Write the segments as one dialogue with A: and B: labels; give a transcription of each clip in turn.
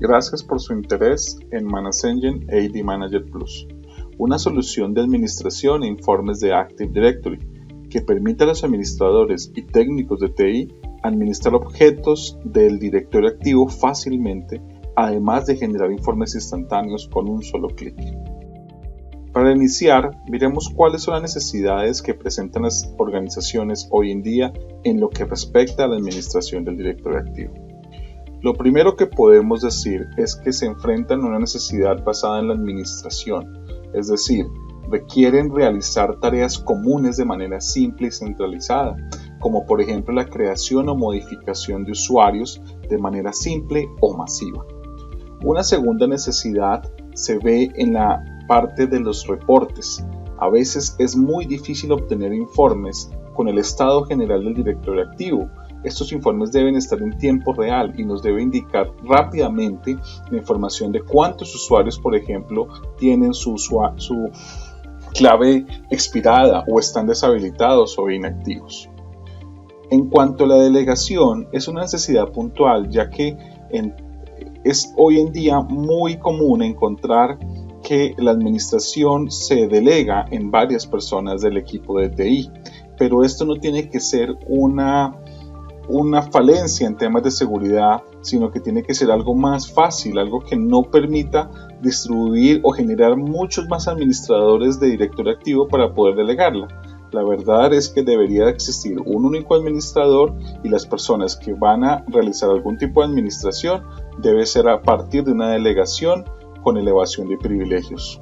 A: Gracias por su interés en ManageEngine AD Manager Plus, una solución de administración e informes de Active Directory que permite a los administradores y técnicos de TI administrar objetos del directorio activo fácilmente, además de generar informes instantáneos con un solo clic. Para iniciar, miremos cuáles son las necesidades que presentan las organizaciones hoy en día en lo que respecta a la administración del directorio activo. Lo primero que podemos decir es que se enfrentan a una necesidad basada en la administración, es decir, requieren realizar tareas comunes de manera simple y centralizada, como por ejemplo la creación o modificación de usuarios de manera simple o masiva. Una segunda necesidad se ve en la parte de los reportes. A veces es muy difícil obtener informes con el estado general del directorio activo. Estos informes deben estar en tiempo real y nos debe indicar rápidamente la información de cuántos usuarios, por ejemplo, tienen su clave expirada o están deshabilitados o inactivos. En cuanto a la delegación, es una necesidad puntual, ya que es hoy en día muy común encontrar que la administración se delega en varias personas del equipo de TI, pero esto no tiene que ser una falencia en temas de seguridad, sino que tiene que ser algo más fácil, algo que no permita distribuir o generar muchos más administradores de directorio activo para poder delegarla. La verdad es que debería existir un único administrador y las personas que van a realizar algún tipo de administración debe ser a partir de una delegación con elevación de privilegios.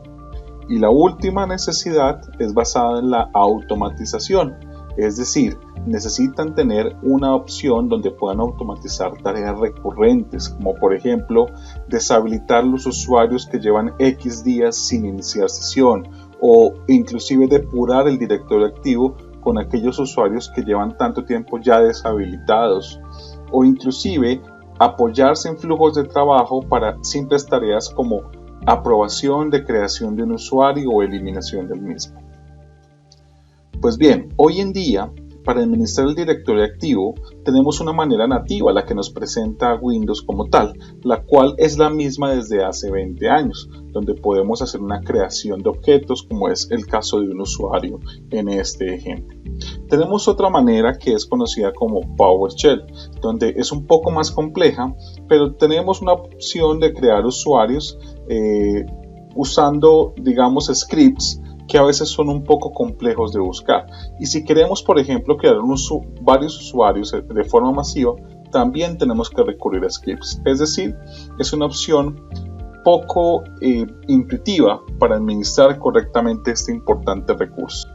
A: Y la última necesidad es basada en la automatización, es decir, necesitan tener una opción donde puedan automatizar tareas recurrentes, como por ejemplo deshabilitar los usuarios que llevan X días sin iniciar sesión, o inclusive depurar el directorio activo con aquellos usuarios que llevan tanto tiempo ya deshabilitados, o inclusive apoyarse en flujos de trabajo para simples tareas como aprobación de creación de un usuario o eliminación del mismo. Pues bien, hoy en día, para administrar el directorio activo, tenemos una manera nativa, la que nos presenta Windows como tal, la cual es la misma desde hace 20 años, donde podemos hacer una creación de objetos, como es el caso de un usuario en este ejemplo. Tenemos otra manera que es conocida como PowerShell, donde es un poco más compleja, pero tenemos una opción de crear usuarios usando, digamos, scripts que a veces son un poco complejos de buscar. Y si queremos, por ejemplo, crear varios usuarios de forma masiva, también tenemos que recurrir a scripts. Es decir, es una opción poco intuitiva para administrar correctamente este importante recurso.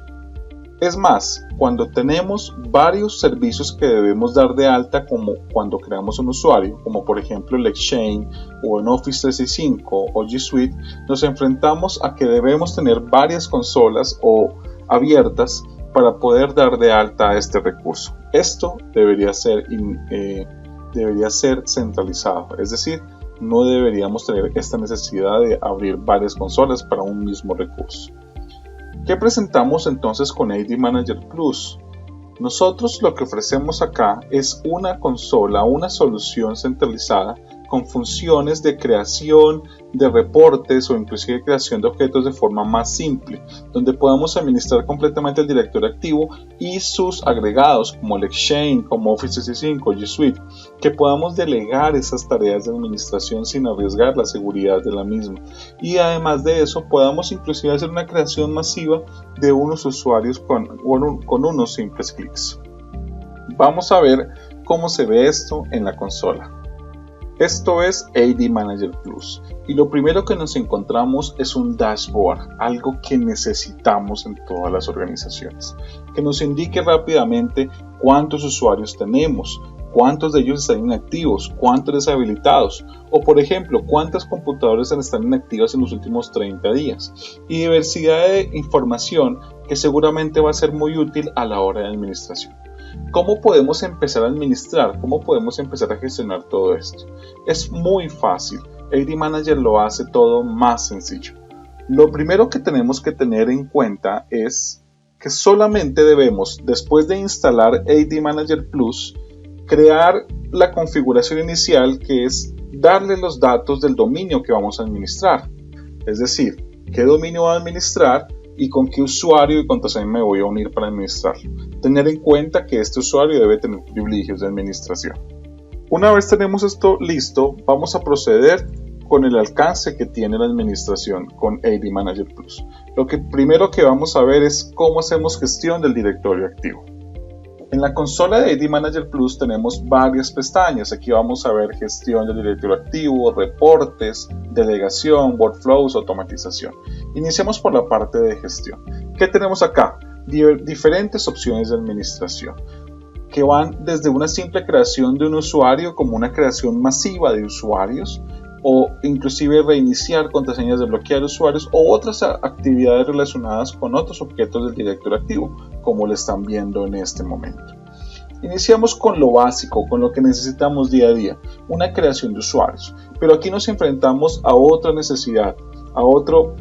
A: Es más, cuando tenemos varios servicios que debemos dar de alta, como cuando creamos un usuario, como por ejemplo el Exchange o en Office 365 o G Suite, nos enfrentamos a que debemos tener varias consolas abiertas para poder dar de alta a este recurso. Esto debería ser centralizado, es decir, no deberíamos tener esta necesidad de abrir varias consolas para un mismo recurso. ¿Qué presentamos entonces con AD Manager Plus? Nosotros lo que ofrecemos acá es una consola, una solución centralizada con funciones de creación de reportes o inclusive creación de objetos de forma más simple, donde podamos administrar completamente el directorio activo y sus agregados como el Exchange, como Office 365, G Suite, que podamos delegar esas tareas de administración sin arriesgar la seguridad de la misma. Y además de eso, podamos inclusive hacer una creación masiva de unos usuarios con unos simples clics. Vamos a ver cómo se ve esto en la consola. Esto es AD Manager Plus y lo primero que nos encontramos es un dashboard, algo que necesitamos en todas las organizaciones, que nos indique rápidamente cuántos usuarios tenemos, cuántos de ellos están inactivos, cuántos deshabilitados o por ejemplo cuántas computadoras están inactivas en los últimos 30 días y diversidad de información que seguramente va a ser muy útil a la hora de administración. ¿Cómo podemos empezar a administrar? ¿Cómo podemos empezar a gestionar todo esto? Es muy fácil. AD Manager lo hace todo más sencillo. Lo primero que tenemos que tener en cuenta es que solamente debemos, después de instalar AD Manager Plus, crear la configuración inicial que es darle los datos del dominio que vamos a administrar. Es decir, qué dominio va a administrar y con qué usuario y contraseña me voy a unir para administrarlo. Tener en cuenta que este usuario debe tener privilegios de administración. Una vez tenemos esto listo, vamos a proceder con el alcance que tiene la administración con AD Manager Plus. Lo que primero que vamos a ver es cómo hacemos gestión del directorio activo. En la consola de AD Manager Plus tenemos varias pestañas. Aquí vamos a ver gestión del directorio activo, reportes, delegación, workflows, automatización. Iniciamos por la parte de gestión. ¿Qué tenemos acá? Diferentes opciones de administración que van desde una simple creación de un usuario como una creación masiva de usuarios o inclusive reiniciar contraseñas de bloquear usuarios o otras actividades relacionadas con otros objetos del directorio activo, como lo están viendo en este momento. Iniciamos con lo básico, con lo que necesitamos día a día, una creación de usuarios, pero aquí nos enfrentamos a otra necesidad, a otro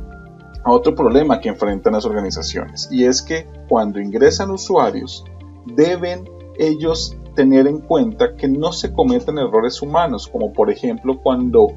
A: problema que enfrentan las organizaciones, y es que cuando ingresan usuarios deben ellos tener en cuenta que no se cometen errores humanos, como por ejemplo cuando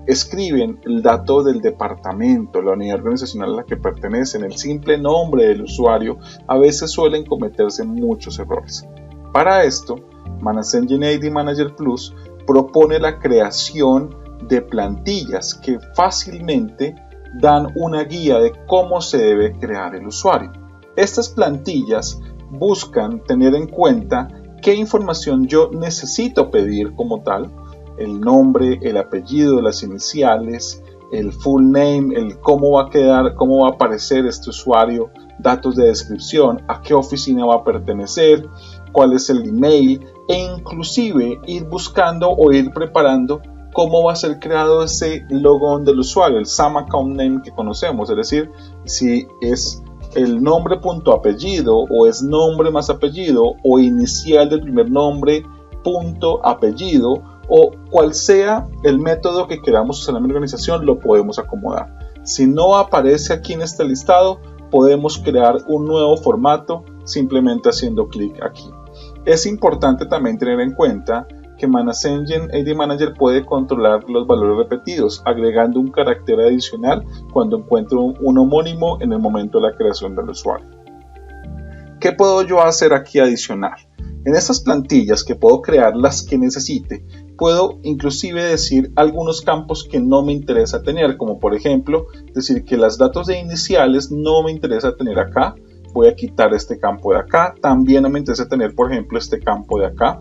A: escriben el dato del departamento, la unidad organizacional a la que pertenecen, el simple nombre del usuario, a veces suelen cometerse muchos errores. Para esto, ManageEngine AD Manager Plus propone la creación de plantillas que fácilmente dan una guía de cómo se debe crear el usuario. Estas plantillas buscan tener en cuenta qué información yo necesito pedir como tal, el nombre, el apellido, las iniciales, el full name, el cómo va a quedar, cómo va a aparecer este usuario, datos de descripción, a qué oficina va a pertenecer, cuál es el email e inclusive ir buscando o ir preparando cómo va a ser creado ese logón del usuario, el SAM account name que conocemos, es decir, si es el nombre punto apellido o es nombre más apellido o inicial del primer nombre punto apellido o cual sea el método que queramos usar en la organización, lo podemos acomodar. Si no aparece aquí en este listado, podemos crear un nuevo formato simplemente haciendo clic aquí. Es importante también tener en cuenta que ManageEngine AD Manager puede controlar los valores repetidos, agregando un carácter adicional cuando encuentro un homónimo en el momento de la creación del usuario. ¿Qué puedo yo hacer aquí adicional? En estas plantillas que puedo crear las que necesite, puedo inclusive decir algunos campos que no me interesa tener, como por ejemplo, decir que los datos de iniciales no me interesa tener acá, voy a quitar este campo de acá, también no me interesa tener por ejemplo este campo de acá.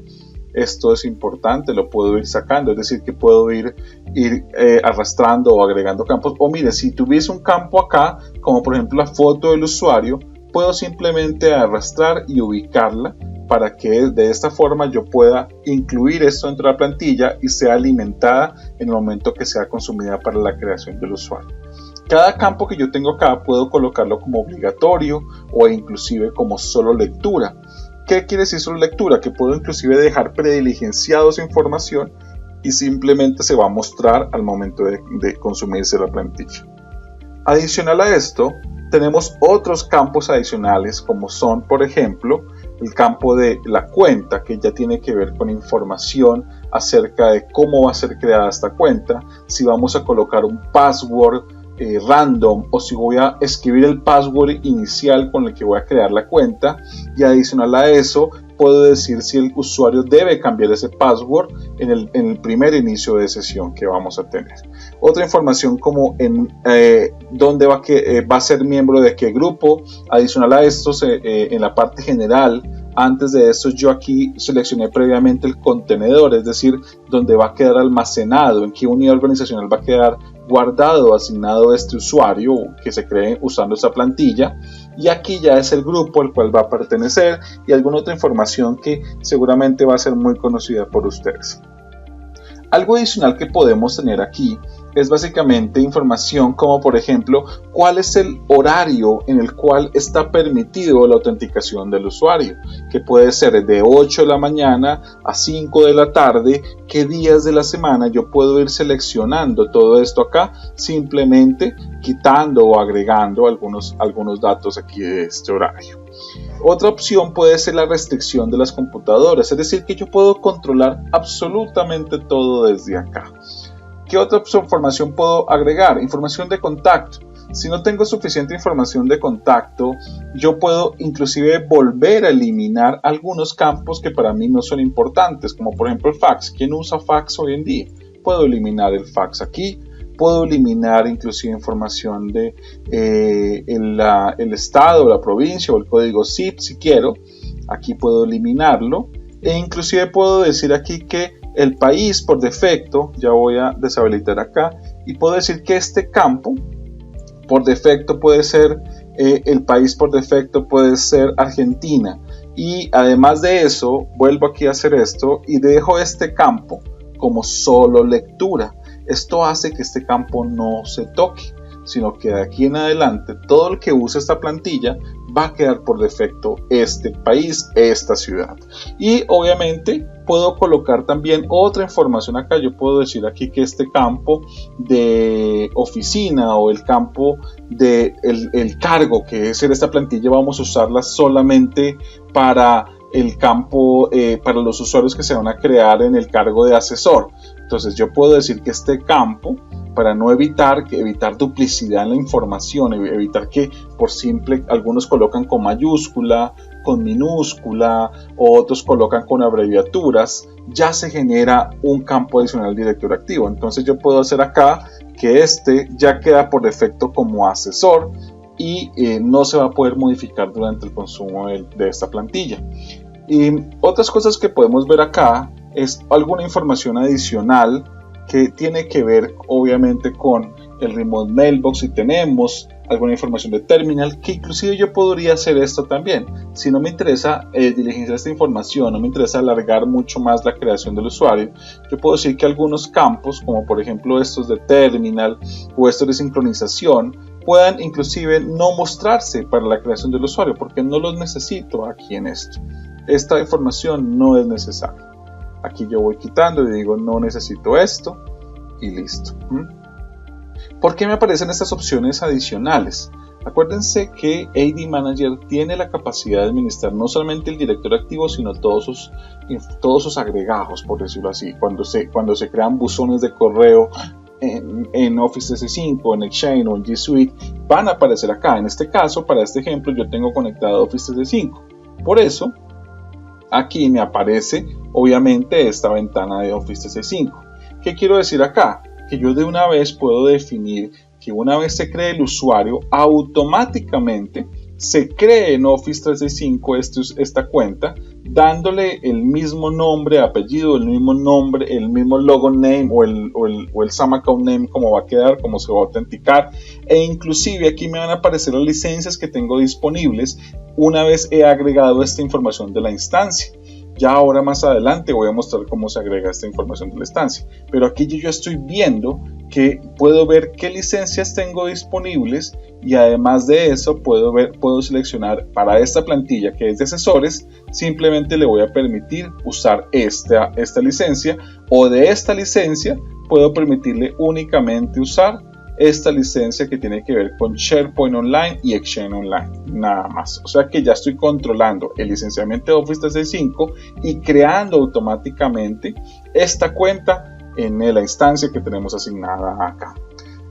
A: Esto es importante, lo puedo ir sacando, es decir, que puedo ir arrastrando o agregando campos. O mire, si tuviese un campo acá, como por ejemplo la foto del usuario, puedo simplemente arrastrar y ubicarla para que de esta forma yo pueda incluir esto dentro de la plantilla y sea alimentada en el momento que sea consumida para la creación del usuario. Cada campo que yo tengo acá puedo colocarlo como obligatorio o inclusive como solo lectura. ¿Qué quiere decir solo lectura? Que puedo inclusive dejar prediligenciado esa información y simplemente se va a mostrar al momento de consumirse la plantilla. Adicional a esto, tenemos otros campos adicionales como son, por ejemplo, el campo de la cuenta, que ya tiene que ver con información acerca de cómo va a ser creada esta cuenta, si vamos a colocar un password random o si voy a escribir el password inicial con el que voy a crear la cuenta, y adicional a eso puedo decir si el usuario debe cambiar ese password en el primer inicio de sesión que vamos a tener. Otra información como en dónde va a ser miembro de qué grupo. Adicional a esto, en la parte general, antes de eso yo aquí seleccioné previamente el contenedor, es decir, donde va a quedar almacenado, en qué unidad organizacional va a quedar guardado, asignado este usuario que se cree usando esta plantilla, y aquí ya es el grupo al cual va a pertenecer y alguna otra información que seguramente va a ser muy conocida por ustedes. Algo adicional que podemos tener aquí es básicamente información como por ejemplo cuál es el horario en el cual está permitido la autenticación del usuario, que puede ser de 8 de la mañana a 5 de la tarde, qué días de la semana. Yo puedo ir seleccionando todo esto acá, simplemente quitando o agregando algunos datos aquí de este horario. Otra opción puede ser la restricción de las computadoras, es decir, que yo puedo controlar absolutamente todo desde acá. ¿Qué otra información puedo agregar? Información de contacto. Si no tengo suficiente información de contacto, yo puedo inclusive volver a eliminar algunos campos que para mí no son importantes, como por ejemplo el fax. ¿Quién usa fax hoy en día? Puedo eliminar el fax aquí. Puedo eliminar inclusive información de el estado, la provincia o el código zip si quiero. Aquí puedo eliminarlo. E inclusive puedo decir aquí que el país por defecto, ya voy a deshabilitar acá, y puedo decir que este campo por defecto puede ser, el país por defecto puede ser Argentina. Y además de eso, vuelvo aquí a hacer esto y dejo este campo como solo lectura. Esto hace que este campo no se toque, sino que de aquí en adelante todo el que use esta plantilla va a quedar por defecto este país, esta ciudad. Y obviamente puedo colocar también otra información acá. Yo puedo decir aquí que este campo de oficina o el campo de el cargo que es en esta plantilla vamos a usarla solamente para el campo, para los usuarios que se van a crear en el cargo de asesor. Entonces yo puedo decir que este campo, para no evitar duplicidad en la información, evitar que por simple algunos colocan con mayúscula, con minúscula o otros colocan con abreviaturas, ya se genera un campo adicional directorio activo. Entonces yo puedo hacer acá que este ya queda por defecto como asesor y no se va a poder modificar durante el consumo de esta plantilla. Y otras cosas que podemos ver acá es alguna información adicional que tiene que ver obviamente con el remote mailbox. Si tenemos alguna información de terminal, que inclusive yo podría hacer esto también. Si no me interesa diligenciar esta información, no me interesa alargar mucho más la creación del usuario, yo puedo decir que algunos campos, como por ejemplo estos de terminal o estos de sincronización, puedan inclusive no mostrarse para la creación del usuario, porque no los necesito aquí en esto. Esta información no es necesaria. Aquí yo voy quitando y digo no necesito esto y listo. ¿Por qué me aparecen estas opciones adicionales? Acuérdense que AD Manager tiene la capacidad de administrar no solamente el directorio activo, sino todos sus agregados, por decirlo así. Cuando se crean buzones de correo en Office 365, en Exchange o en G Suite, van a aparecer acá. En este caso, para este ejemplo, yo tengo conectado Office 365. Por eso, aquí me aparece obviamente esta ventana de Office 365. ¿Qué quiero decir acá? Que yo de una vez puedo definir que una vez se cree el usuario, automáticamente se cree en Office 365 esta cuenta, dándole el mismo nombre, apellido, el mismo nombre, el mismo logo name o el SAM account name, como va a quedar, cómo se va a autenticar, e inclusive aquí me van a aparecer las licencias que tengo disponibles una vez he agregado esta información de la instancia. Ya ahora más adelante voy a mostrar cómo se agrega esta información de la instancia, pero aquí yo ya estoy viendo que puedo ver qué licencias tengo disponibles y además de eso puedo seleccionar para esta plantilla que es de asesores, simplemente le voy a permitir usar esta licencia, o de esta licencia puedo permitirle únicamente usar esta licencia que tiene que ver con SharePoint Online y Exchange Online, nada más. O sea que ya estoy controlando el licenciamiento de Office 365 y creando automáticamente esta cuenta en la instancia que tenemos asignada acá.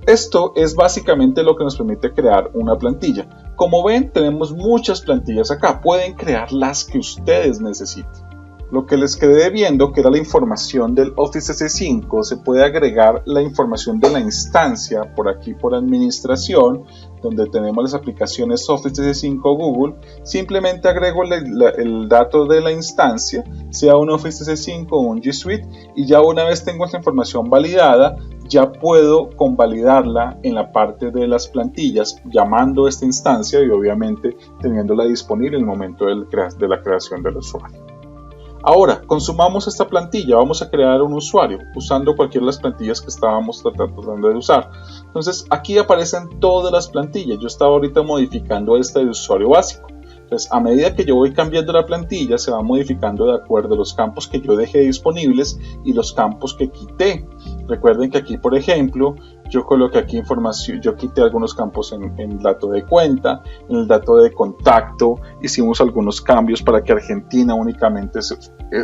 A: Esto es básicamente lo que nos permite crear una plantilla. Como ven, tenemos muchas plantillas acá. Pueden crear las que ustedes necesiten. Lo que les quedé viendo, que era la información del Office 365, se puede agregar la información de la instancia por aquí por administración, donde tenemos las aplicaciones Office 365 Google. Simplemente agrego el dato de la instancia, sea un Office 365 o un G Suite, y ya una vez tengo esta información validada, ya puedo convalidarla en la parte de las plantillas, llamando esta instancia y obviamente teniéndola disponible en el momento de la creación del usuario. Ahora, consumamos esta plantilla, vamos a crear un usuario usando cualquiera de las plantillas que estábamos tratando de usar. Entonces, aquí aparecen todas las plantillas. Yo estaba ahorita modificando esta de usuario básico. Entonces, a medida que yo voy cambiando la plantilla, se va modificando de acuerdo a los campos que yo dejé disponibles y los campos que quité. Recuerden que aquí, por ejemplo, yo coloqué aquí información, yo quité algunos campos en el dato de cuenta, en el dato de contacto, hicimos algunos cambios para que Argentina únicamente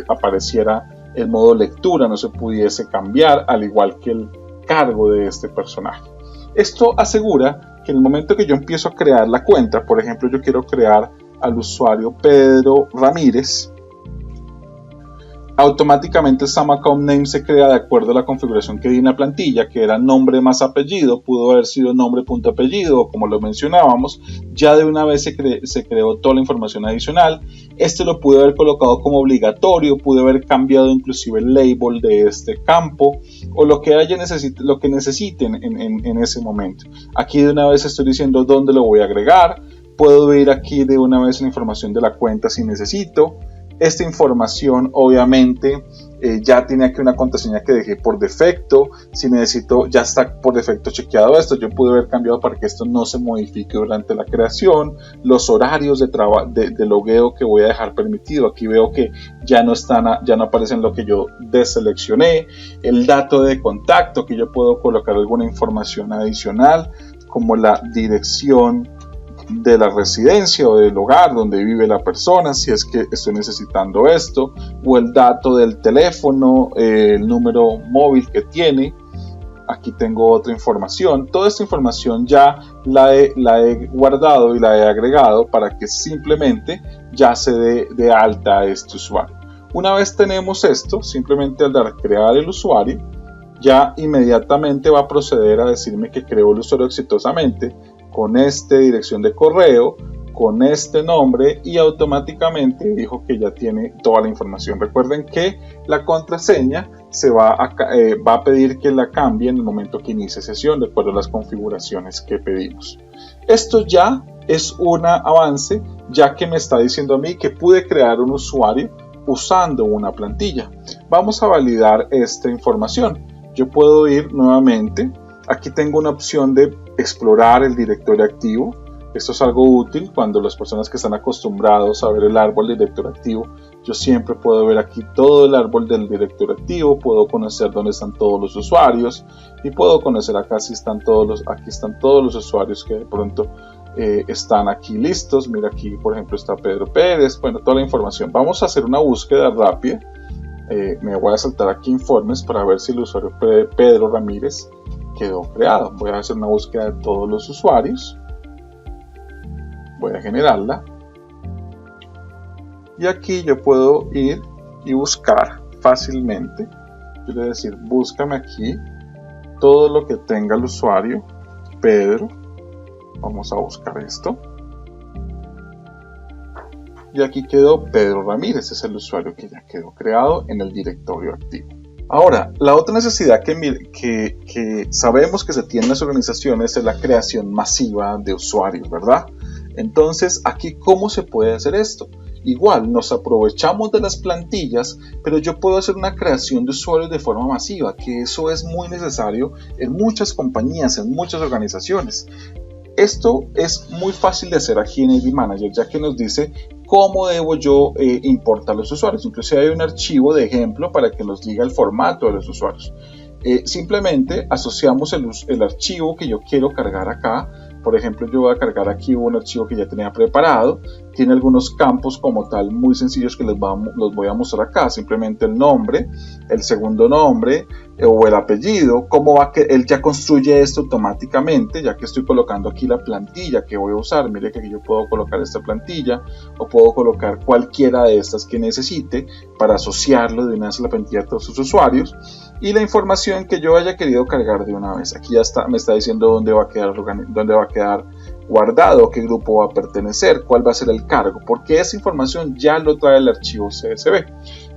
A: apareciera el modo lectura, no se pudiese cambiar, al igual que el cargo de este personaje. Esto asegura que en el momento que yo empiezo a crear la cuenta, por ejemplo, yo quiero crear al usuario Pedro Ramírez, automáticamente Sum Account Name se crea de acuerdo a la configuración que di en la plantilla, que era nombre más apellido, pudo haber sido nombre.apellido, como lo mencionábamos. Ya de una vez se creó toda la información adicional. Este lo pude haber colocado como obligatorio, pude haber cambiado inclusive el label de este campo, o lo que necesiten en ese momento. Aquí de una vez estoy diciendo dónde lo voy a agregar. Puedo ir aquí de una vez la información de la cuenta si necesito. Esta información obviamente ya tiene aquí una contraseña que dejé por defecto. Si necesito, ya está por defecto chequeado esto. Yo pude haber cambiado para que esto no se modifique durante la creación. Los horarios de logueo que voy a dejar permitido. Aquí veo que ya no aparecen lo que yo deseleccioné. El dato de contacto, que yo puedo colocar alguna información adicional como la dirección de la residencia o del hogar donde vive la persona, si es que estoy necesitando esto, o el dato del teléfono, el número móvil que tiene. Aquí tengo otra información. Toda esta información ya la he guardado y la he agregado para que simplemente ya se dé de alta a este usuario. Una vez tenemos esto, simplemente al dar crear el usuario, ya inmediatamente va a proceder a decirme que creó el usuario exitosamente con esta dirección de correo, con este nombre, y automáticamente dijo que ya tiene toda la información. Recuerden que la contraseña se va a pedir que la cambie en el momento que inicie sesión, de acuerdo a las configuraciones que pedimos. Esto ya es un avance, ya que me está diciendo a mí que pude crear un usuario usando una plantilla. Vamos a validar esta información. Yo puedo ir nuevamente. Aquí tengo una opción de explorar el directorio activo. Esto es algo útil cuando las personas que están acostumbrados a ver el árbol del directorio activo. Yo siempre puedo ver aquí todo el árbol del directorio activo, puedo conocer dónde están todos los usuarios y puedo conocer acá si están aquí están todos los usuarios que de pronto están aquí listos. Mira, aquí por ejemplo está Pedro Pérez, bueno, toda la información. Vamos a hacer una búsqueda rápida. Me voy a saltar aquí informes para ver si el usuario Pedro Ramírez quedó creado. Voy a hacer una búsqueda de todos los usuarios. Voy a generarla. Y aquí yo puedo ir y buscar fácilmente. Yo le voy a decir, búscame aquí todo lo que tenga el usuario Pedro. Vamos a buscar esto. Y aquí quedó Pedro Ramírez. Es el usuario que ya quedó creado en el directorio activo. Ahora, la otra necesidad que sabemos que se tiene en las organizaciones es la creación masiva de usuarios, ¿verdad? Entonces, aquí, ¿cómo se puede hacer esto? Igual, nos aprovechamos de las plantillas, pero yo puedo hacer una creación de usuarios de forma masiva, que eso es muy necesario en muchas compañías, en muchas organizaciones. Esto es muy fácil de hacer aquí en AD Manager, ya que nos dice cómo debo yo importar los usuarios. Inclusive hay un archivo de ejemplo para que nos diga el formato de los usuarios. Simplemente asociamos el archivo que yo quiero cargar acá. Por ejemplo, yo voy a cargar aquí un archivo que ya tenía preparado. Tiene algunos campos como tal muy sencillos que los voy a mostrar acá. Simplemente el nombre, el segundo nombre o el apellido. Cómo va que él ya construye esto automáticamente, ya que estoy colocando aquí la plantilla que voy a usar. Mire que aquí yo puedo colocar esta plantilla o puedo colocar cualquiera de estas que necesite para asociarlo de una vez a la plantilla de todos sus usuarios. Y la información que yo haya querido cargar de una vez. Aquí ya me está diciendo dónde va a quedar guardado, qué grupo va a pertenecer, cuál va a ser el cargo, porque esa información ya lo trae el archivo CSV.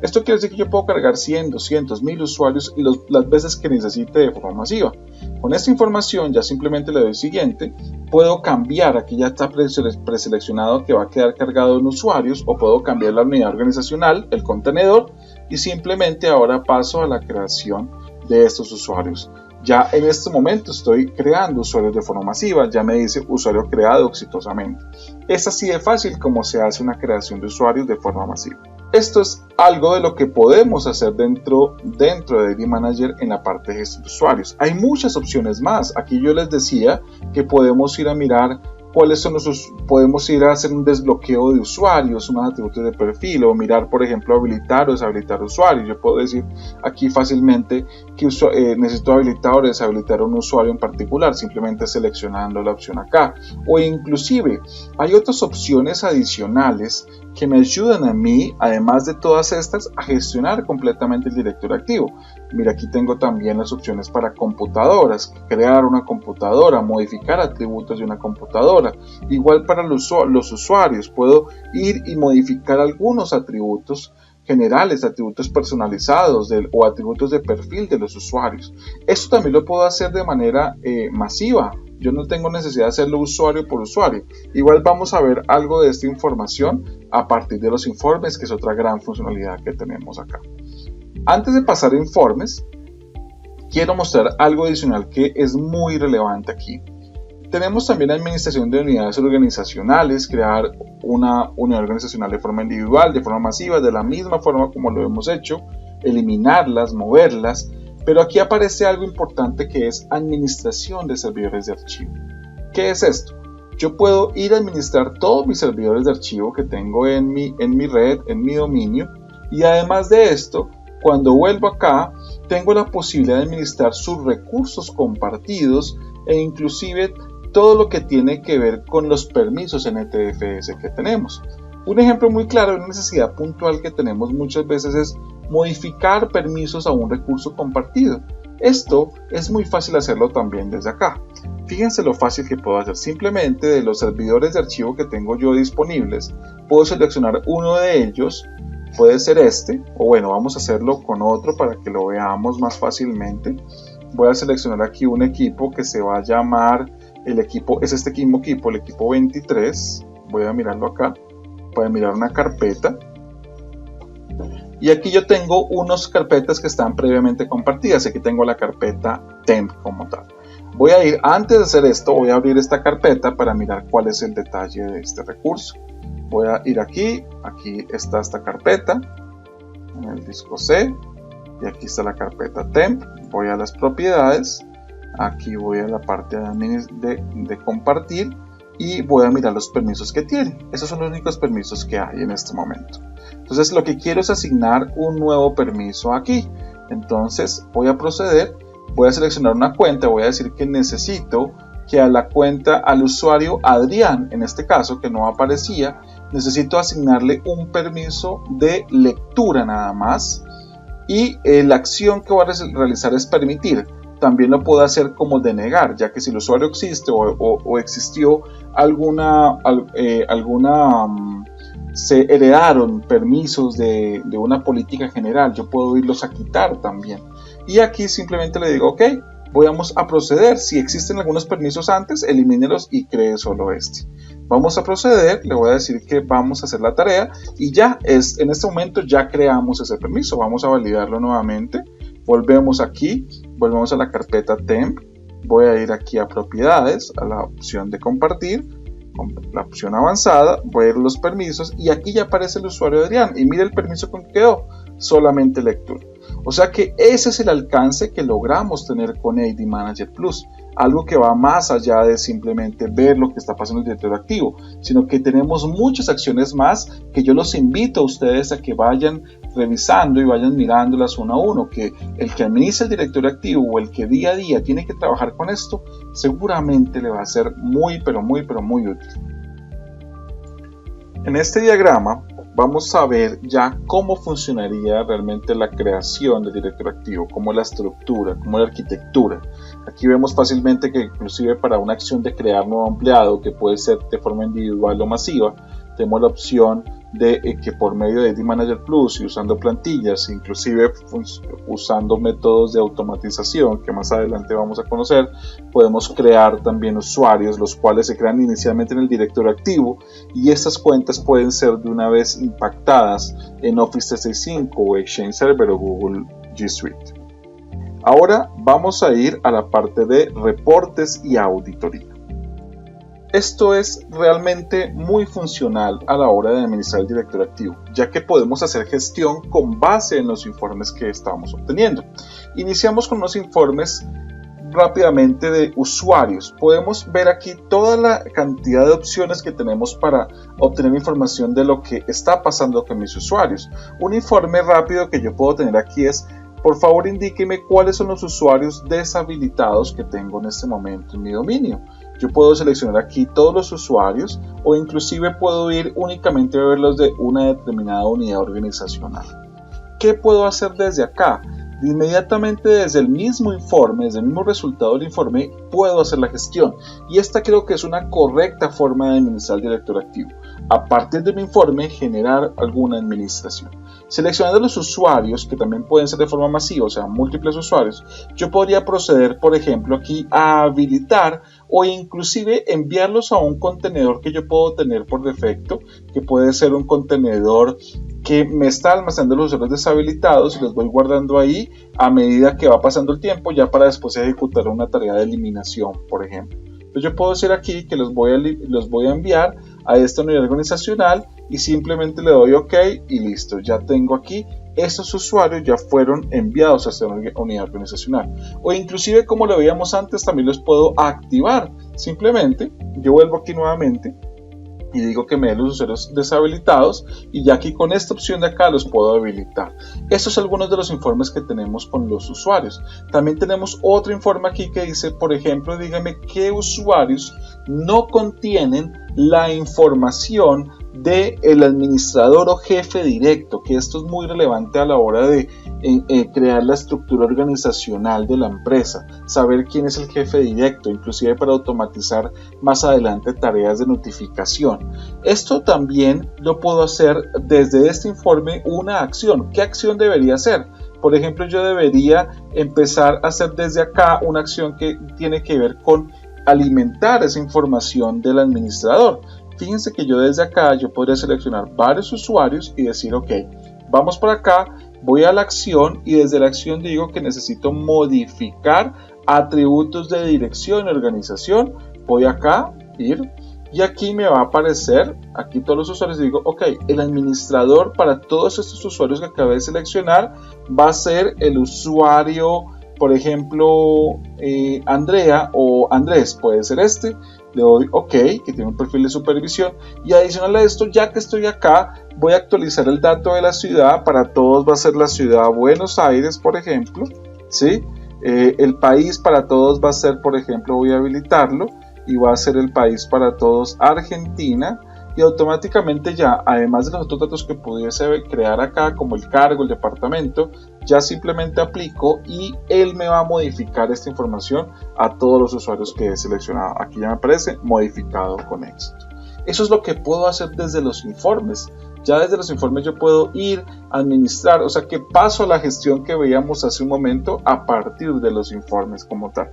A: Esto quiere decir que yo puedo cargar 100, 200, 1000 usuarios y las veces que necesite de forma masiva. Con esta información ya simplemente le doy siguiente, puedo cambiar, aquí ya está preseleccionado que va a quedar cargado en usuarios, o puedo cambiar la unidad organizacional, el contenedor, y simplemente ahora paso a la creación de estos usuarios. Ya en este momento estoy creando usuarios de forma masiva, ya me dice usuario creado exitosamente. Es así de fácil como se hace una creación de usuarios de forma masiva. Esto es algo de lo que podemos hacer dentro de ID Manager en la parte de gestión de usuarios. Hay muchas opciones más. Aquí yo les decía que podemos ir a mirar cuáles son podemos ir a hacer un desbloqueo de usuarios, unos atributos de perfil, o mirar, por ejemplo, habilitar o deshabilitar usuarios. Yo puedo decir aquí fácilmente que necesito habilitar o deshabilitar un usuario en particular, simplemente seleccionando la opción acá. O inclusive hay otras opciones adicionales que me ayudan a mí, además de todas estas, a gestionar completamente el directorio activo. Mira, aquí tengo también las opciones para computadoras, crear una computadora, modificar atributos de una computadora. Igual para los usuarios, puedo ir y modificar algunos atributos generales, atributos personalizados o atributos de perfil de los usuarios. Esto también lo puedo hacer de manera masiva. Yo no tengo necesidad de hacerlo usuario por usuario. Igual vamos a ver algo de esta información a partir de los informes, que es otra gran funcionalidad que tenemos acá. Antes de pasar a informes, quiero mostrar algo adicional que es muy relevante aquí. Tenemos también la administración de unidades organizacionales, crear una unidad organizacional de forma individual, de forma masiva, de la misma forma como lo hemos hecho, eliminarlas, moverlas, pero aquí aparece algo importante que es administración de servidores de archivo. ¿Qué es esto? Yo puedo ir a administrar todos mis servidores de archivo que tengo en mi red, en mi dominio, y además de esto, cuando vuelvo acá, tengo la posibilidad de administrar sus recursos compartidos e inclusive todo lo que tiene que ver con los permisos NTFS que tenemos. Un ejemplo muy claro de una necesidad puntual que tenemos muchas veces es modificar permisos a un recurso compartido. Esto es muy fácil hacerlo también desde acá. Fíjense lo fácil que puedo hacer. Simplemente de los servidores de archivo que tengo yo disponibles, puedo seleccionar uno de ellos. Puede ser este, o bueno, vamos a hacerlo con otro para que lo veamos más fácilmente. Voy a seleccionar aquí un equipo que se va a llamar, el equipo es este mismo equipo, el equipo 23. Voy a mirarlo acá, voy a mirar una carpeta. Y aquí yo tengo unas carpetas que están previamente compartidas. Aquí tengo la carpeta temp como tal. Voy a ir, antes de hacer esto, voy a abrir esta carpeta para mirar cuál es el detalle de este recurso. Voy a ir aquí está esta carpeta, en el disco C, y aquí está la carpeta temp. Voy a las propiedades, aquí voy a la parte de compartir y voy a mirar los permisos que tiene. Esos son los únicos permisos que hay en este momento. Entonces lo que quiero es asignar un nuevo permiso aquí. Entonces voy a proceder, voy a seleccionar una cuenta, voy a decir que necesito que a la cuenta, al usuario Adrián, en este caso que no aparecía, necesito asignarle un permiso de lectura nada más, y la acción que voy a realizar es permitir. También lo puedo hacer como denegar, ya que si el usuario existe o existió se heredaron permisos de una política general, yo puedo irlos a quitar también. Y aquí simplemente le digo, ok, vamos a proceder. Si existen algunos permisos antes, elimínelos y cree solo este. Vamos a proceder, le voy a decir que vamos a hacer la tarea y ya en este momento ya creamos ese permiso. Vamos a validarlo nuevamente. Volvemos aquí, volvemos a la carpeta temp. Voy a ir aquí a propiedades, a la opción de compartir, la opción avanzada, voy a ir a los permisos y aquí ya aparece el usuario Adrián y mire el permiso con que quedó, solamente lectura. O sea que ese es el alcance que logramos tener con ID Manager Plus, algo que va más allá de simplemente ver lo que está pasando en el directorio activo, sino que tenemos muchas acciones más que yo los invito a ustedes a que vayan revisando y vayan mirándolas uno a uno, que el que administra el directorio activo o el que día a día tiene que trabajar con esto, seguramente le va a ser muy útil. En este diagrama vamos a ver ya cómo funcionaría realmente la creación del directorio activo, cómo la estructura, cómo la arquitectura. Aquí vemos fácilmente que inclusive para una acción de crear nuevo empleado, que puede ser de forma individual o masiva, tenemos la opción de que por medio de ID Manager Plus y usando plantillas, inclusive usando métodos de automatización que más adelante vamos a conocer, podemos crear también usuarios, los cuales se crean inicialmente en el directorio activo, y estas cuentas pueden ser de una vez impactadas en Office 365 o Exchange Server o Google G Suite. Ahora vamos a ir a la parte de reportes y auditoría. Esto es realmente muy funcional a la hora de administrar el directorio activo, ya que podemos hacer gestión con base en los informes que estamos obteniendo. Iniciamos con unos informes rápidamente de usuarios. Podemos ver aquí toda la cantidad de opciones que tenemos para obtener información de lo que está pasando con mis usuarios. Un informe rápido que yo puedo tener aquí es: por favor indíqueme cuáles son los usuarios deshabilitados que tengo en este momento en mi dominio. Yo puedo seleccionar aquí todos los usuarios, o inclusive puedo ir únicamente a verlos de una determinada unidad organizacional. ¿Qué puedo hacer desde acá? Inmediatamente desde el mismo informe, desde el mismo resultado del informe, puedo hacer la gestión. Y esta creo que es una correcta forma de administrar el directorio activo. A partir de mi informe, generar alguna administración. Seleccionando los usuarios, que también pueden ser de forma masiva, o sea, múltiples usuarios, yo podría proceder, por ejemplo, aquí a habilitar o inclusive enviarlos a un contenedor que yo puedo tener por defecto, que puede ser un contenedor que me está almacenando los usuarios deshabilitados y los voy guardando ahí a medida que va pasando el tiempo, ya para después ejecutar una tarea de eliminación, por ejemplo. Entonces yo puedo decir aquí que los voy a enviar a esta unidad organizacional y simplemente le doy OK y listo. Ya tengo aquí, estos usuarios ya fueron enviados a esta unidad organizacional. O inclusive, como lo veíamos antes, también los puedo activar. Simplemente yo vuelvo aquí nuevamente y digo que me dé los usuarios deshabilitados, y ya aquí con esta opción de acá los puedo habilitar. Estos son algunos de los informes que tenemos con los usuarios. También tenemos otro informe aquí que dice, por ejemplo, dígame qué usuarios no contienen la información del administrador o jefe directo, que esto es muy relevante a la hora de crear la estructura organizacional de la empresa, saber quién es el jefe directo, inclusive para automatizar más adelante tareas de notificación. Esto también lo puedo hacer desde este informe, una acción. ¿Qué acción debería hacer? Por ejemplo, yo debería empezar a hacer desde acá una acción que tiene que ver con alimentar esa información del administrador. Fíjense que yo desde acá yo podría seleccionar varios usuarios y decir OK, vamos por acá, voy a la acción y desde la acción digo que necesito modificar atributos de dirección y organización. Voy acá, ir, y aquí me va a aparecer, aquí todos los usuarios, digo OK, el administrador para todos estos usuarios que acabé de seleccionar va a ser el usuario, por ejemplo, Andrea o Andrés, puede ser este. Le doy OK, que tiene un perfil de supervisión, y adicional a esto, ya que estoy acá, voy a actualizar el dato de la ciudad. Para todos va a ser la ciudad Buenos Aires, por ejemplo, ¿sí? El país para todos va a ser, por ejemplo, voy a habilitarlo y va a ser el país para todos Argentina, y automáticamente ya, además de los otros datos que pudiese crear acá, como el cargo, el departamento, ya simplemente aplico y él me va a modificar esta información a todos los usuarios que he seleccionado. Aquí ya me aparece modificado con éxito. Eso es lo que puedo hacer desde los informes. Ya desde los informes yo puedo ir a administrar, o sea que paso a la gestión que veíamos hace un momento a partir de los informes como tal.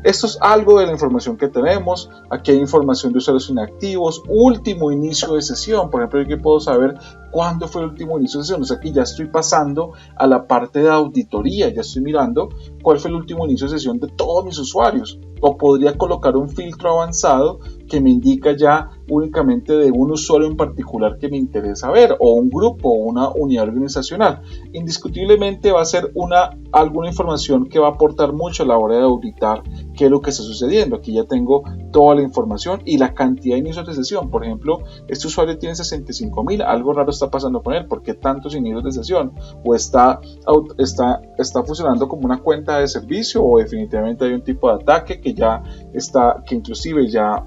A: Esto es algo de la información que tenemos. Aquí hay información de usuarios inactivos, último inicio de sesión. Por ejemplo, yo aquí puedo saber cuándo fue el último inicio de sesión. O sea que ya estoy pasando a la parte de auditoría, ya estoy mirando cuál fue el último inicio de sesión de todos mis usuarios. O podría colocar un filtro avanzado que me indica ya únicamente de un usuario en particular que me interesa ver, o un grupo o una unidad organizacional. Indiscutiblemente va a ser alguna información que va a aportar mucho a la hora de auditar qué es lo que está sucediendo. Aquí ya tengo toda la información y la cantidad de inicios de sesión. Por ejemplo, este usuario tiene 65,000, algo raro está pasando con él, ¿por qué tantos inicios de sesión? O está funcionando como una cuenta de servicio, o definitivamente hay un tipo de ataque que inclusive ya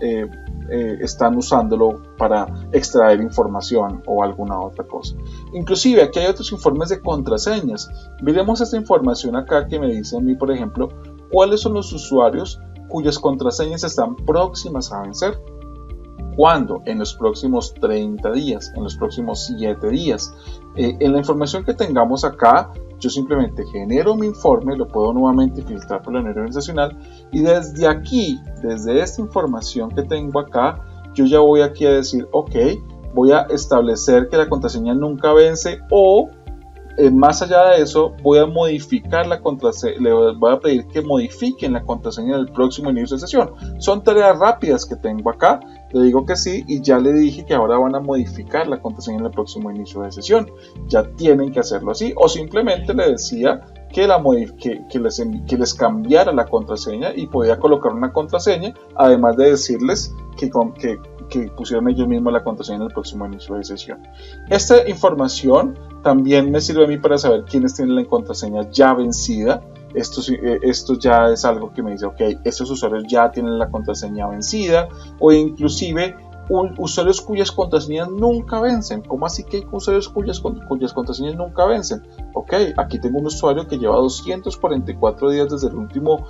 A: están usándolo para extraer información o alguna otra cosa. Inclusive aquí hay otros informes de contraseñas. Miremos esta información acá que me dice a mí, por ejemplo, cuáles son los usuarios cuyas contraseñas están próximas a vencer. ¿Cuándo? En los próximos 30 días, en los próximos 7 días. En la información que tengamos acá, yo simplemente genero mi informe, lo puedo nuevamente filtrar por la unidad organizacional, y desde aquí, desde esta información que tengo acá, yo ya voy aquí a decir OK, voy a establecer que la contraseña nunca vence, o Más allá de eso, voy a modificar la contraseña, le voy a pedir que modifiquen la contraseña del próximo inicio de sesión. Son tareas rápidas que tengo acá, le digo que sí y ya le dije que ahora van a modificar la contraseña en el próximo inicio de sesión. Ya tienen que hacerlo así, o simplemente le decía que les cambiara la contraseña y podía colocar una contraseña, además de decirles que pusieron ellos mismos la contraseña en el próximo inicio de sesión. Esta información también me sirve a mí para saber quiénes tienen la contraseña ya vencida. Esto ya es algo que me dice, ok, estos usuarios ya tienen la contraseña vencida, o inclusive usuarios cuyas contraseñas nunca vencen. ¿Cómo así que hay usuarios cuyas contraseñas nunca vencen? Ok, aquí tengo un usuario que lleva 244 días desde el último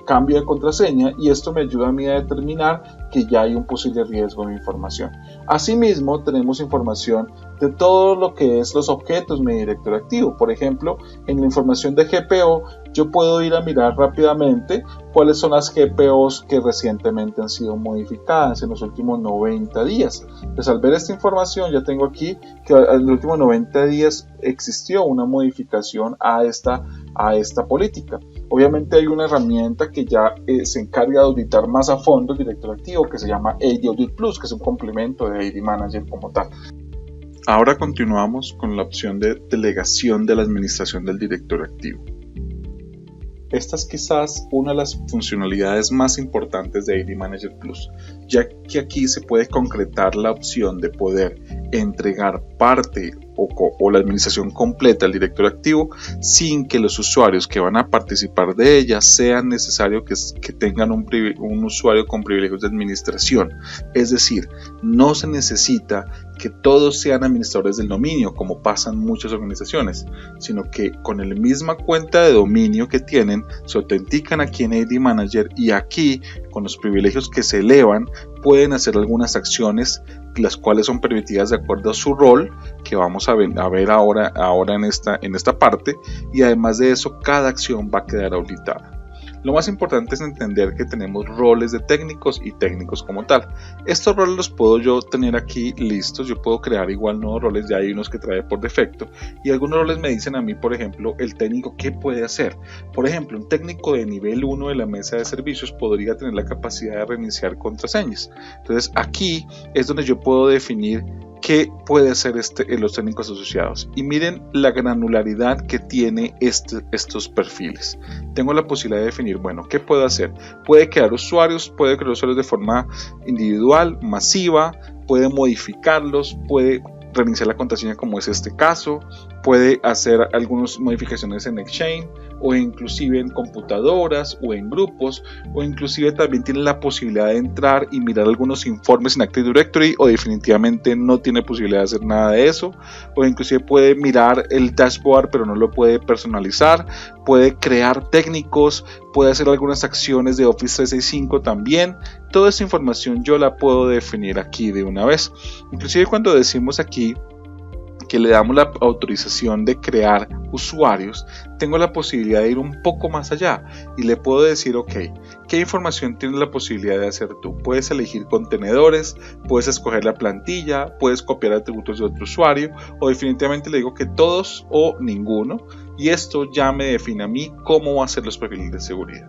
A: cambio de contraseña, y esto me ayuda a mí a determinar que ya hay un posible riesgo en mi información. Asimismo, tenemos información de todo lo que es los objetos de mi directorio activo. Por ejemplo, en la información de GPO, yo puedo ir a mirar rápidamente cuáles son las GPOs que recientemente han sido modificadas en los últimos 90 días. Pues al ver esta información, ya tengo aquí que en los últimos 90 días existió una modificación a esta política. Obviamente hay una herramienta que ya se encarga de auditar más a fondo el directorio activo, que se llama AD Audit Plus, que es un complemento de AD Manager como tal. Ahora continuamos con la opción de delegación de la administración del directorio activo. Esta es quizás una de las funcionalidades más importantes de AD Manager Plus, ya que aquí se puede concretar la opción de poder entregar parte o la administración completa del directorio activo sin que los usuarios que van a participar de ella sean necesario que tengan un usuario con privilegios de administración. Es decir, no se necesita que todos sean administradores del dominio como pasa en muchas organizaciones, sino que con la misma cuenta de dominio que tienen se autentican aquí en AD Manager, y aquí con los privilegios que se elevan pueden hacer algunas acciones las cuales son permitidas de acuerdo a su rol, que vamos a ver ahora en esta parte, y además de eso cada acción va a quedar auditada. Lo más importante es entender que tenemos roles de técnicos y técnicos como tal. Estos roles los puedo yo tener aquí listos, yo puedo crear igual nuevos roles, ya hay unos que trae por defecto, y algunos roles me dicen a mí, por ejemplo, el técnico qué puede hacer. Por ejemplo, un técnico de nivel 1 de la mesa de servicios podría tener la capacidad de reiniciar contraseñas. Entonces aquí es donde yo puedo definir qué puede hacer los técnicos asociados, y miren la granularidad que tiene estos perfiles. Tengo la posibilidad de definir, bueno, ¿qué puedo hacer? Puede crear usuarios de forma individual, masiva, puede modificarlos, puede reiniciar la contraseña como es este caso, puede hacer algunas modificaciones en Exchange o inclusive en computadoras o en grupos, o inclusive también tiene la posibilidad de entrar y mirar algunos informes en Active Directory, o definitivamente no tiene posibilidad de hacer nada de eso, o inclusive puede mirar el dashboard pero no lo puede personalizar, puede crear técnicos, puede hacer algunas acciones de Office 365 también. Toda esa información yo la puedo definir aquí de una vez. Inclusive cuando decimos aquí que le damos la autorización de crear usuarios, tengo la posibilidad de ir un poco más allá y le puedo decir, ok, ¿qué información tienes la posibilidad de hacer tú? Puedes elegir contenedores, puedes escoger la plantilla, puedes copiar atributos de otro usuario, o definitivamente le digo que todos o ninguno, y esto ya me define a mí cómo va a ser los perfiles de seguridad.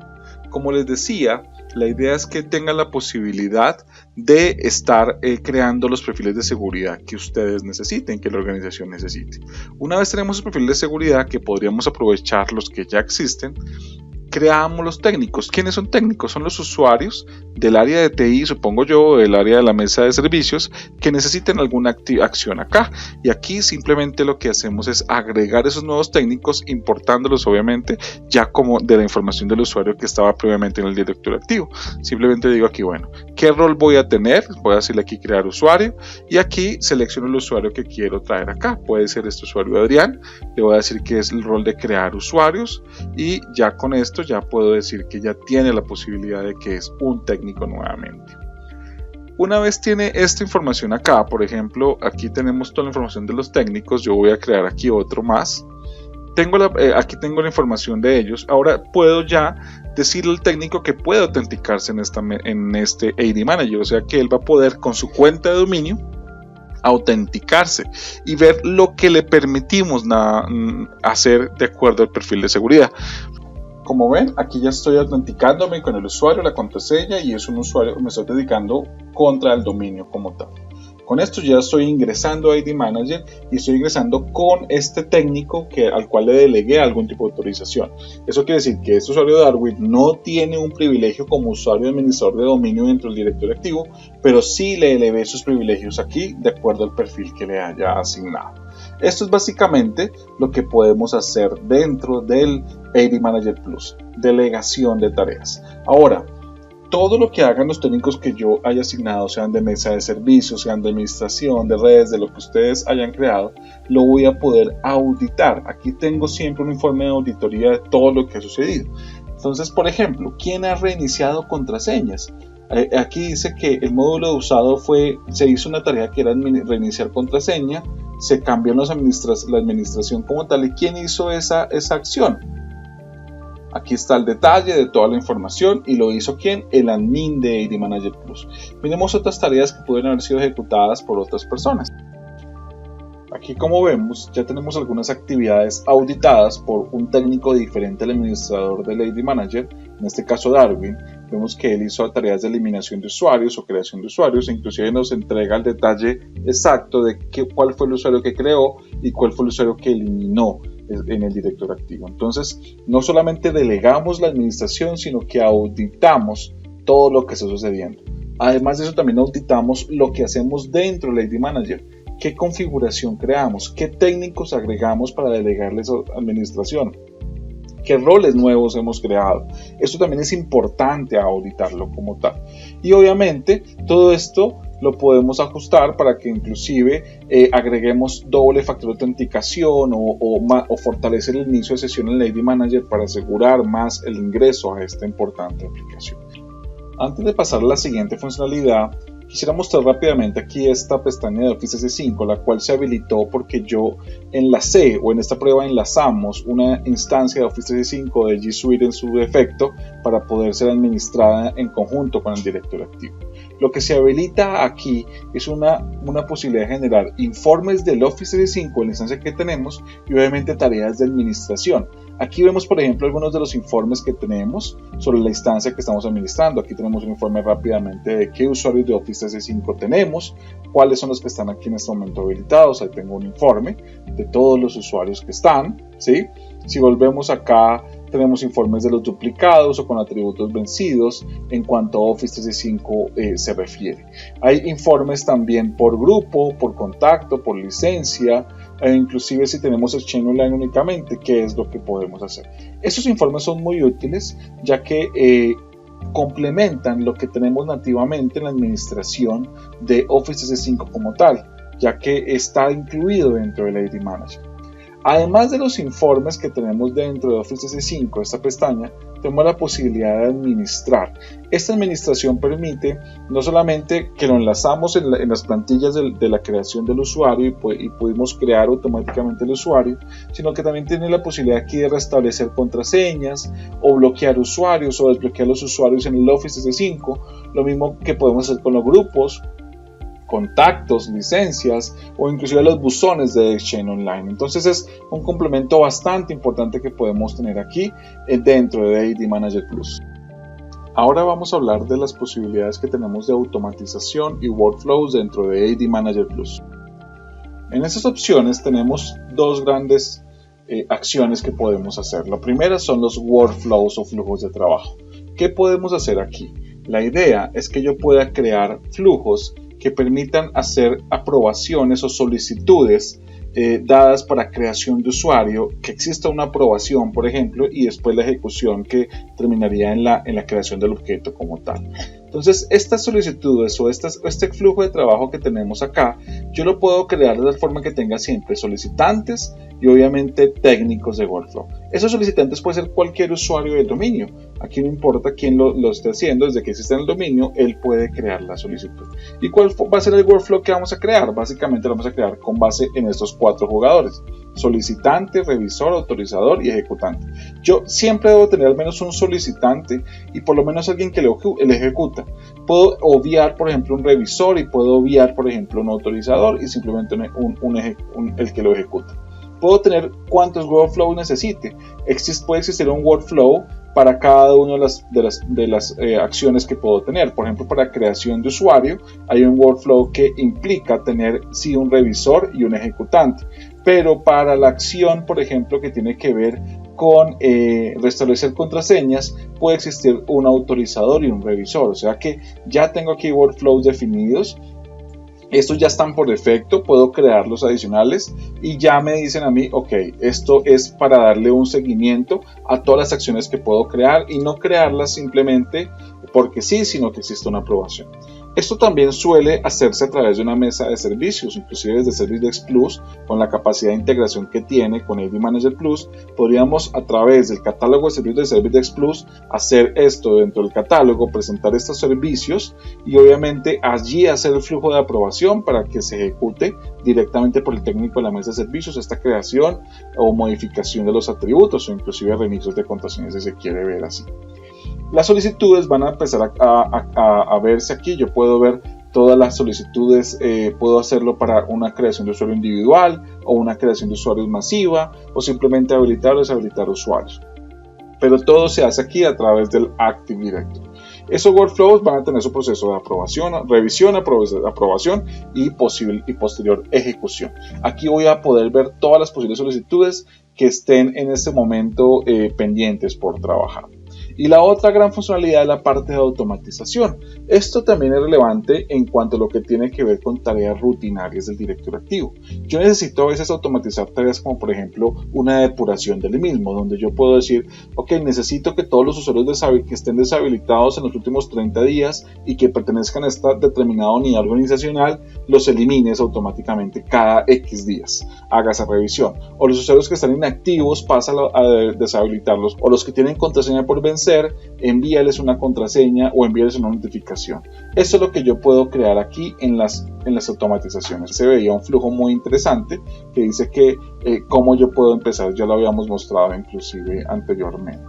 A: Como les decía, la idea es que tengan la posibilidad de estar creando los perfiles de seguridad que ustedes necesiten, que la organización necesite. Una vez tenemos los perfiles de seguridad, que podríamos aprovechar los que ya existen, creamos los técnicos. ¿Quiénes son técnicos? Son los usuarios del área de TI, supongo yo, del área de la mesa de servicios, que necesiten alguna acción acá. Y aquí simplemente lo que hacemos es agregar esos nuevos técnicos, importándolos obviamente ya como de la información del usuario que estaba previamente en el directorio activo. Simplemente digo aquí, bueno, ¿qué rol voy a tener? Voy a decirle aquí crear usuario, y aquí selecciono el usuario que quiero traer acá. Puede ser este usuario Adrián, le voy a decir que es el rol de crear usuarios, y ya con esto ya puedo decir que ya tiene la posibilidad de que es un técnico nuevamente. Una vez tiene esta información acá, por ejemplo, aquí tenemos toda la información de los técnicos. Yo voy a crear aquí otro más. Aquí tengo la información de ellos. Ahora puedo ya decirle al técnico que puede autenticarse en este AD Manager, o sea que él va a poder con su cuenta de dominio autenticarse y ver lo que le permitimos hacer de acuerdo al perfil de seguridad. Como ven, aquí ya estoy autenticándome con el usuario, la contraseña, y es un usuario que me estoy dedicando contra el dominio como tal. Con esto ya estoy ingresando a ID Manager y estoy ingresando con este técnico al cual le delegué algún tipo de autorización. Eso quiere decir que este usuario de Darwin no tiene un privilegio como usuario administrador de dominio dentro del directorio activo, pero sí le elevé sus privilegios aquí de acuerdo al perfil que le haya asignado. Esto es básicamente lo que podemos hacer dentro del ID Manager Plus, delegación de tareas. Ahora, todo lo que hagan los técnicos que yo haya asignado, sean de mesa de servicios, sean de administración, de redes, de lo que ustedes hayan creado, lo voy a poder auditar. Aquí tengo siempre un informe de auditoría de todo lo que ha sucedido. Entonces, por ejemplo, ¿quién ha reiniciado contraseñas? Aquí dice que el módulo de usado se hizo una tarea que era reiniciar contraseña, se cambió la administración como tal. ¿Y quién hizo esa acción? Aquí está el detalle de toda la información y lo hizo ¿quién? El admin de ID Manager Plus. Miremos otras tareas que pueden haber sido ejecutadas por otras personas. Aquí, como vemos, ya tenemos algunas actividades auditadas por un técnico diferente al administrador del ID Manager, en este caso Darwin. Vemos que él hizo tareas de eliminación de usuarios o creación de usuarios, e inclusive nos entrega el detalle exacto de cuál fue el usuario que creó y cuál fue el usuario que eliminó en el directorio activo. Entonces, no solamente delegamos la administración, sino que auditamos todo lo que está sucediendo. Además de eso, también auditamos lo que hacemos dentro del ID Manager. ¿Qué configuración creamos? ¿Qué técnicos agregamos para delegarles administración? ¿Qué roles nuevos hemos creado? Esto también es importante auditarlo como tal. Y obviamente todo esto lo podemos ajustar para que inclusive agreguemos doble factor de autenticación o fortalecer el inicio de sesión en el ID Manager para asegurar más el ingreso a esta importante aplicación. Antes de pasar a la siguiente funcionalidad, quisiera mostrar rápidamente aquí esta pestaña de Office C5, la cual se habilitó porque yo enlacé, o en esta prueba enlazamos una instancia de Office C5 de G Suite en su defecto para poder ser administrada en conjunto con el directorio activo. Lo que se habilita aquí es una posibilidad de generar informes del Office C5 en la instancia que tenemos y obviamente tareas de administración. Aquí vemos, por ejemplo, algunos de los informes que tenemos sobre la instancia que estamos administrando. Aquí tenemos un informe rápidamente de qué usuarios de Office C5 tenemos, cuáles son los que están aquí en este momento habilitados. Ahí tengo un informe de todos los usuarios que están, ¿sí? Si volvemos acá, tenemos informes de los duplicados o con atributos vencidos en cuanto a Office 365 se refiere. Hay informes también por grupo, por contacto, por licencia, e inclusive si tenemos Exchange Online únicamente, qué es lo que podemos hacer. Estos informes son muy útiles ya que complementan lo que tenemos nativamente en la administración de Office 365 como tal, ya que está incluido dentro del ID Manager. Además de los informes que tenemos dentro de Office 365, esta pestaña, tenemos la posibilidad de administrar. Esta administración permite no solamente que lo enlazamos en las plantillas de la creación del usuario y pudimos crear automáticamente el usuario, sino que también tiene la posibilidad aquí de restablecer contraseñas o bloquear usuarios o desbloquear los usuarios en el Office 365, lo mismo que podemos hacer con los grupos, contactos, licencias o inclusive los buzones de Exchange Online. Entonces es un complemento bastante importante que podemos tener aquí dentro de ID Manager Plus. Ahora vamos a hablar de las posibilidades que tenemos de automatización y workflows dentro de ID Manager Plus. En estas opciones tenemos dos grandes acciones que podemos hacer. La primera son los workflows o flujos de trabajo. ¿Qué podemos hacer aquí? La idea es que yo pueda crear flujos que permitan hacer aprobaciones o solicitudes dadas para creación de usuario, que exista una aprobación, por ejemplo, y después la ejecución que terminaría en la creación del objeto como tal. Entonces, estas solicitudes o este flujo de trabajo que tenemos acá, yo lo puedo crear de tal forma que tenga siempre solicitantes y obviamente técnicos de workflow. Esos solicitantes puede ser cualquier usuario del dominio. Aquí no importa quién lo esté haciendo, desde que existe en el dominio, él puede crear la solicitud. ¿Y cuál va a ser el workflow que vamos a crear? Básicamente lo vamos a crear con base en estos 4 jugadores: solicitante, revisor, autorizador y ejecutante. Yo siempre debo tener al menos un solicitante y por lo menos alguien que le ejecuta. Puedo obviar, por ejemplo, un revisor, y puedo obviar, por ejemplo, un autorizador y simplemente el que lo ejecuta. Puedo tener cuantos workflows necesite. Puede existir un workflow para cada una de las acciones que puedo tener. Por ejemplo, para creación de usuario hay un workflow que implica tener sí un revisor y un ejecutante. Pero para la acción, por ejemplo, que tiene que ver con restablecer contraseñas, puede existir un autorizador y un revisor. O sea que ya tengo aquí workflows definidos. Estos ya están por defecto, puedo crearlos adicionales y ya me dicen a mí, ok, esto es para darle un seguimiento a todas las acciones que puedo crear y no crearlas simplemente porque sí, sino que existe una aprobación. Esto también suele hacerse a través de una mesa de servicios, inclusive desde ServiceDesk Plus, con la capacidad de integración que tiene con AD Manager Plus. Podríamos a través del catálogo de servicios de ServiceDesk Plus hacer esto dentro del catálogo, presentar estos servicios y obviamente allí hacer el flujo de aprobación para que se ejecute directamente por el técnico de la mesa de servicios esta creación o modificación de los atributos o inclusive remixos de contraseñas si se quiere ver así. Las solicitudes van a empezar a verse aquí. Yo puedo ver todas las solicitudes, puedo hacerlo para una creación de usuario individual o una creación de usuarios masiva o simplemente habilitar o deshabilitar usuarios. Pero todo se hace aquí a través del Active Directory. Esos workflows van a tener su proceso de aprobación, revisión, aprobación y posterior ejecución. Aquí voy a poder ver todas las posibles solicitudes que estén en este momento pendientes por trabajar. Y la otra gran funcionalidad es la parte de automatización. Esto también es relevante en cuanto a lo que tiene que ver con tareas rutinarias del directorio activo. Yo necesito a veces automatizar tareas como por ejemplo una depuración del mismo, donde yo puedo decir, ok, necesito que todos los usuarios que estén deshabilitados en los últimos 30 días y que pertenezcan a esta determinada unidad organizacional, los elimines automáticamente cada X días. Haga esa revisión. O los usuarios que están inactivos, pásalo a deshabilitarlos. O los que tienen contraseña por vencer, envíales una contraseña o envíales una notificación. Esto es lo que yo puedo crear aquí en las automatizaciones. Se veía un flujo muy interesante que dice que cómo yo puedo empezar. Ya lo habíamos mostrado inclusive anteriormente.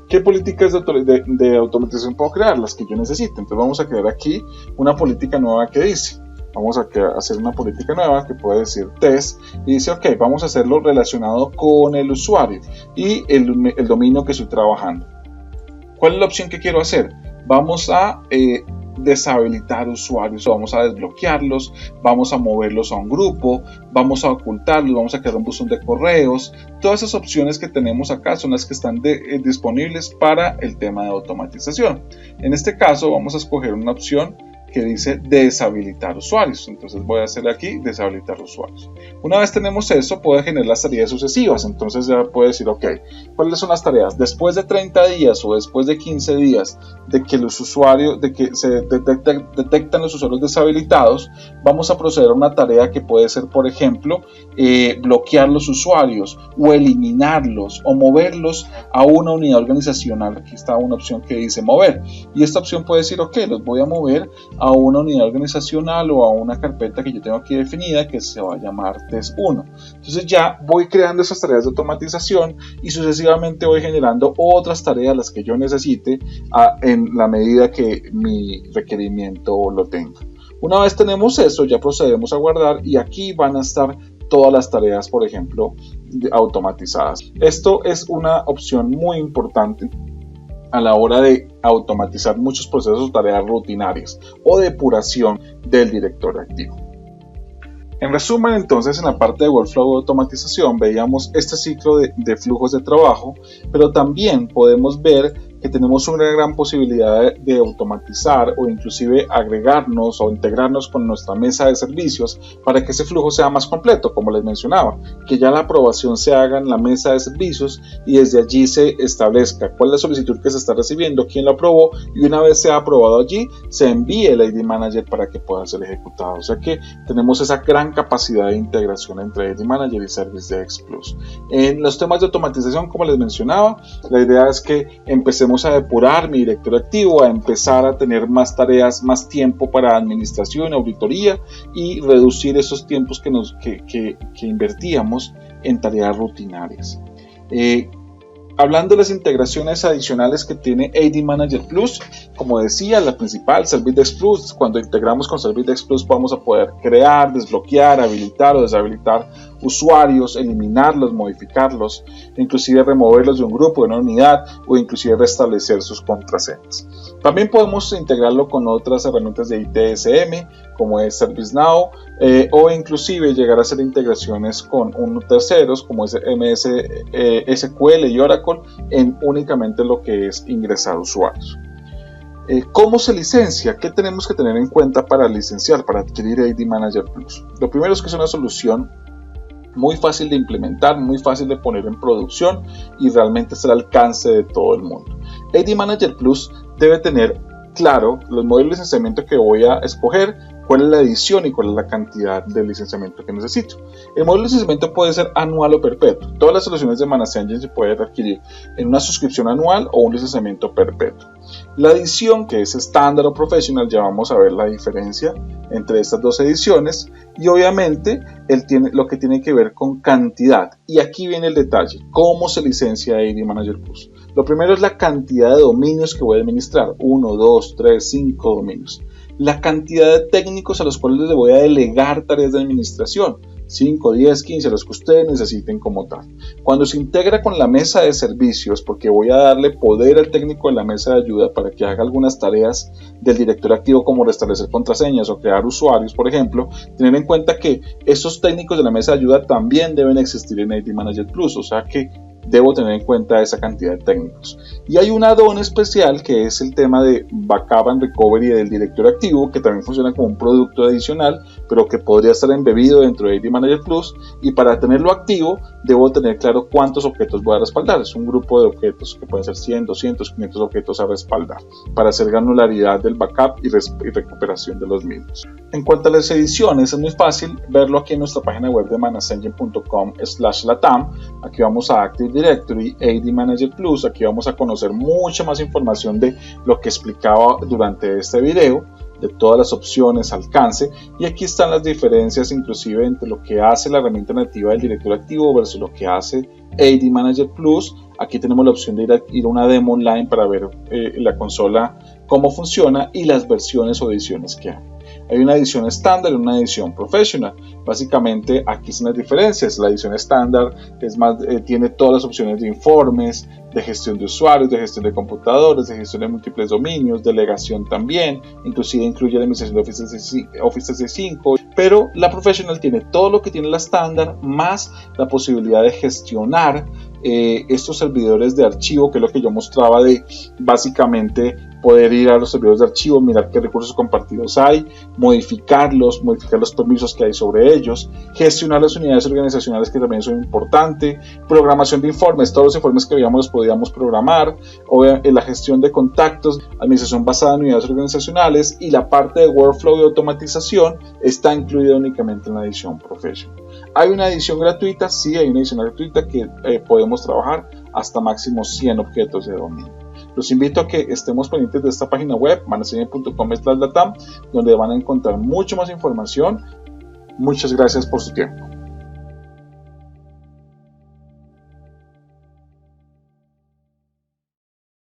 A: ¿Qué políticas de automatización puedo crear? Las que yo necesite. Entonces vamos a crear aquí una política nueva que dice, vamos a hacer una política nueva que puede decir test y dice, ok, vamos a hacerlo relacionado con el usuario y el dominio que estoy trabajando. ¿Cuál es la opción que quiero hacer? Vamos a deshabilitar usuarios, vamos a desbloquearlos, vamos a moverlos a un grupo, vamos a ocultarlos, vamos a crear un buzón de correos. Todas esas opciones que tenemos acá son las que están disponibles para el tema de automatización. En este caso vamos a escoger una opción que dice deshabilitar usuarios. Entonces voy a hacer aquí deshabilitar usuarios. Una vez tenemos eso, puedo generar las tareas sucesivas. Entonces ya puedo decir, ok, ¿cuáles son las tareas? Después de 30 días o después de 15 días de que los usuarios, de que se detectan los usuarios deshabilitados, vamos a proceder a una tarea que puede ser, por ejemplo, bloquear los usuarios o eliminarlos o moverlos a una unidad organizacional. Aquí está una opción que dice mover. Y esta opción puede decir, ok, los voy a mover a una unidad organizacional o a una carpeta que yo tengo aquí definida que se va a llamar test1. Entonces ya voy creando esas tareas de automatización y sucesivamente voy generando otras tareas, las que yo necesite en la medida que mi requerimiento lo tenga. Una vez tenemos eso, ya procedemos a guardar y aquí van a estar todas las tareas, por ejemplo, automatizadas. Esto es una opción muy importante a la hora de automatizar muchos procesos o tareas rutinarias o depuración del directorio activo. En resumen, entonces, en la parte de workflow de automatización veíamos este ciclo de flujos de trabajo, pero también podemos ver que que tenemos una gran posibilidad de automatizar o inclusive agregarnos o integrarnos con nuestra mesa de servicios para que ese flujo sea más completo, como les mencionaba, que ya la aprobación se haga en la mesa de servicios y desde allí se establezca cuál es la solicitud que se está recibiendo, quién la aprobó, y una vez sea aprobado allí, se envíe el ID Manager para que pueda ser ejecutado. O sea que tenemos esa gran capacidad de integración entre ID Manager y ServiceDX Plus. En los temas de automatización, como les mencionaba, la idea es que empecemos a depurar mi directorio activo, a empezar a tener más tareas, más tiempo para administración, auditoría y reducir esos tiempos que invertíamos en tareas rutinarias. Hablando de las integraciones adicionales que tiene ID Manager Plus, como decía, la principal, ServiceDX Plus. Cuando integramos con ServiceDX Plus vamos a poder crear, desbloquear, habilitar o deshabilitar usuarios, eliminarlos, modificarlos, inclusive removerlos de un grupo, de una unidad, o inclusive restablecer sus contraseñas. También podemos integrarlo con otras herramientas de ITSM, como es ServiceNow, o inclusive llegar a hacer integraciones con terceros, como es SQL y Oracle, en únicamente lo que es ingresar usuarios. ¿Cómo se licencia? ¿Qué tenemos que tener en cuenta para licenciar, para adquirir ID Manager Plus? Lo primero es que es una solución muy fácil de implementar, muy fácil de poner en producción y realmente está al alcance de todo el mundo. ID Manager Plus debe tener claro los modelos de licenciamiento que voy a escoger, cuál es la edición y cuál es la cantidad de licenciamiento que necesito. El modelo de licenciamiento puede ser anual o perpetuo. Todas las soluciones de Managed Engine se pueden adquirir en una suscripción anual o un licenciamiento perpetuo. La edición, que es estándar o professional, ya vamos a ver la diferencia entre estas dos ediciones, y obviamente lo que tiene que ver con cantidad. Y aquí viene el detalle: ¿cómo se licencia ID Manager Plus? Lo primero es la cantidad de dominios que voy a administrar: 1, 2, 3, 5 dominios. La cantidad de técnicos a los cuales les voy a delegar tareas de administración: 5, 10, 15, los que ustedes necesiten como tal. Cuando se integra con la mesa de servicios, porque voy a darle poder al técnico de la mesa de ayuda para que haga algunas tareas del directorio activo, como restablecer contraseñas o crear usuarios, por ejemplo, tener en cuenta que esos técnicos de la mesa de ayuda también deben existir en ID Manager Plus, o sea que debo tener en cuenta esa cantidad de técnicos. Y hay un add-on especial que es el tema de Backup and Recovery del directorio activo, que también funciona como un producto adicional, pero que podría estar embebido dentro de ID Manager Plus, y para tenerlo activo debo tener claro cuántos objetos voy a respaldar. Es un grupo de objetos que pueden ser 100, 200, 500 objetos a respaldar para hacer granularidad del backup y recuperación de los mismos. En cuanto a las ediciones, es muy fácil verlo aquí en nuestra página web de managedengine.com/latam. Aquí vamos a Active Directory, ID Manager Plus. Aquí vamos a conocer mucha más información de lo que explicaba durante este video, de todas las opciones, alcance, y aquí están las diferencias inclusive entre lo que hace la herramienta nativa del directorio activo versus lo que hace ID Manager Plus. Aquí tenemos la opción de ir a una demo online para ver la consola cómo funciona y las versiones o ediciones que hay. Hay una edición estándar y una edición professional. Básicamente aquí están las diferencias. La edición estándar tiene todas las opciones de informes, de gestión de usuarios, de gestión de computadores, de gestión de múltiples dominios, delegación también, inclusive incluye la administración de Office 365, pero la professional tiene todo lo que tiene la estándar, más la posibilidad de gestionar estos servidores de archivo, que es lo que yo mostraba, de básicamente poder ir a los servidores de archivo, mirar qué recursos compartidos hay, modificar los permisos que hay sobre ellos, gestionar las unidades organizacionales, que también son importantes, programación de informes, todos los informes que veíamos los podíamos programar, la gestión de contactos, administración basada en unidades organizacionales, y la parte de workflow y automatización está incluida únicamente en la edición professional. ¿Hay una edición gratuita? Sí, hay una edición gratuita que podemos trabajar hasta máximo 100 objetos de dominio. Los invito a que estemos pendientes de esta página web, managedengine.com/latam, donde van a encontrar mucho más información. Muchas gracias por su tiempo.